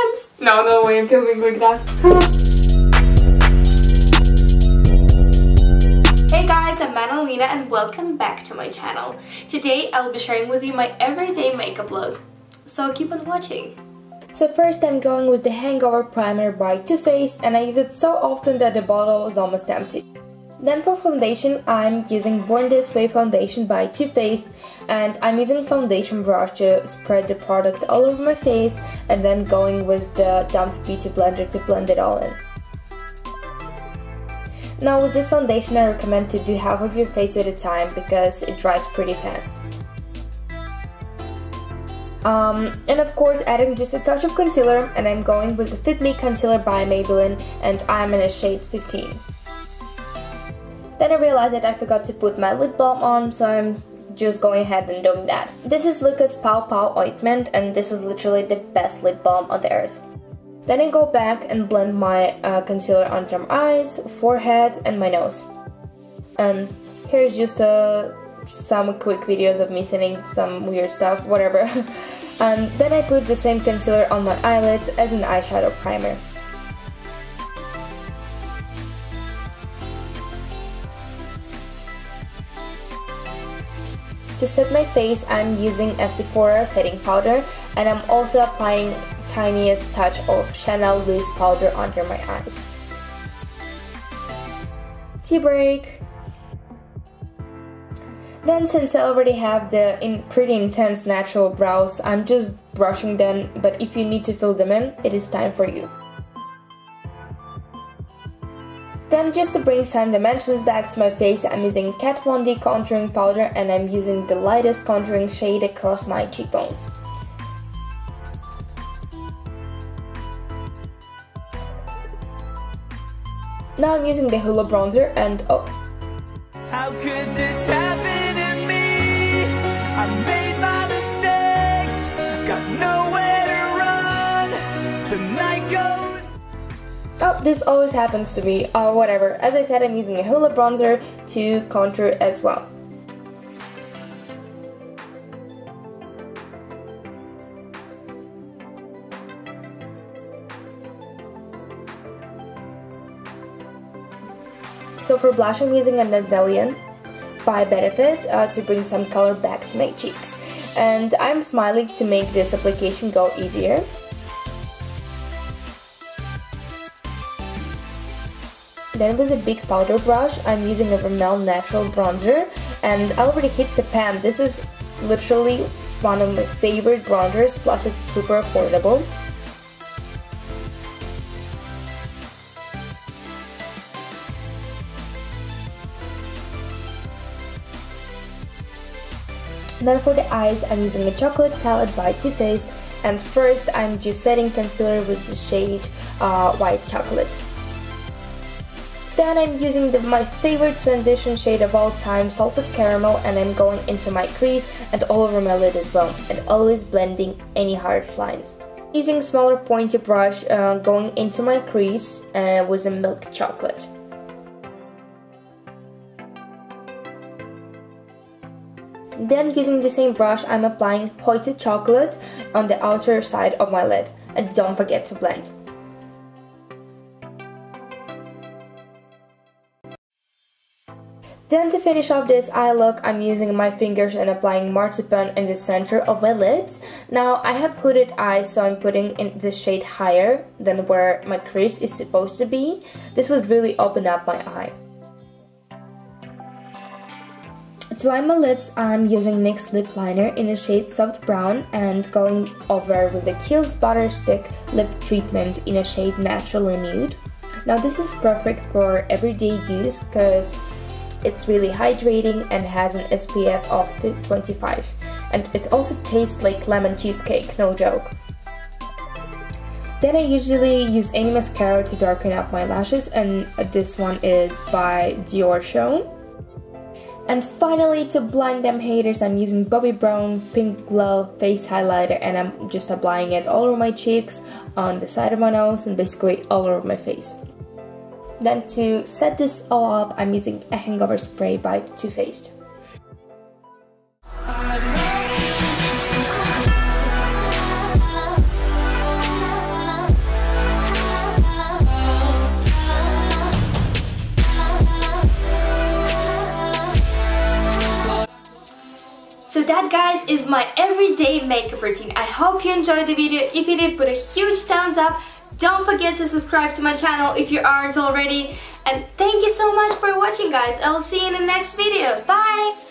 hands. No way I'm filming like that. Hey guys, I'm Manalina and welcome back to my channel. Today I'll be sharing with you my everyday makeup look. So keep on watching. So first I'm going with the Hangover primer by Too Faced, and I use it so often that the bottle is almost empty. Then for foundation, I'm using Born This Way foundation by Too Faced, and I'm using foundation brush to spread the product all over my face and then going with the Dumped Beauty blender to blend it all in. Now with this foundation I recommend to do half of your face at a time because it dries pretty fast. And of course adding just a touch of concealer, and I'm going with the Fit Me Concealer by Maybelline, and I'm in a shade 15. Then I realized that I forgot to put my lip balm on, so I'm just going ahead and doing that. This is Lucas Pow Pow ointment, and this is literally the best lip balm on the earth. Then I go back and blend my concealer under my eyes, forehead, and my nose. And here's just some quick videos of me saying some weird stuff, whatever. And then I put the same concealer on my eyelids as an eyeshadow primer. To set my face, I'm using a Sephora setting powder, and I'm also applying tiniest touch of Chanel loose powder under my eyes. Tea break! Then since I already have the pretty intense natural brows, I'm just brushing them, but if you need to fill them in, it is time for you. Then just to bring some dimensions back to my face, I'm using Kat Von D contouring powder, and I'm using the lightest contouring shade across my cheekbones. Now I'm using the Hoola bronzer, and oh. How could this happen to me? I made my mistakes, got nowhere to run, the night goes. Oh, this always happens to me, whatever. As I said, I'm using a Hoola bronzer to contour as well. So for blush, I'm using a Manalina by Benefit to bring some color back to my cheeks. And I'm smiling to make this application go easier. Then with a big powder brush, I'm using a Rimmel Natural Bronzer, and I already hit the pan. This is literally one of my favorite bronzers, plus it's super affordable. Then for the eyes, I'm using a chocolate palette by Too Faced, and first I'm just setting concealer with the shade White Chocolate. Then I'm using my favorite transition shade of all time, Salted Caramel, and I'm going into my crease and all over my lid as well, and always blending any hard lines. Using smaller pointy brush, going into my crease with a Milk Chocolate. Then using the same brush, I'm applying White Chocolate on the outer side of my lid, and don't forget to blend. Then to finish off this eye look, I'm using my fingers and applying marzipan in the center of my lids. Now I have hooded eyes, so I'm putting in the shade higher than where my crease is supposed to be. This would really open up my eye. To line my lips, I'm using NYX lip liner in the shade Soft Brown and going over with a Kiehl's Butter Stick lip treatment in a shade Naturally Nude. Now this is perfect for everyday use because it's really hydrating and has an SPF of 25, and it also tastes like lemon cheesecake, no joke. Then I usually use any mascara to darken up my lashes, and this one is by Diorshow. And finally, to blind them haters, I'm using Bobbi Brown Pink Glow Face Highlighter, and I'm just applying it all over my cheeks, on the side of my nose, and basically all over my face. Then to set this all up, I'm using a Hangover spray by Too Faced. So that, guys, is my everyday makeup routine. I hope you enjoyed the video. If you did, put a huge thumbs up. Don't forget to subscribe to my channel if you aren't already. And thank you so much for watching, guys. I'll see you in the next video. Bye!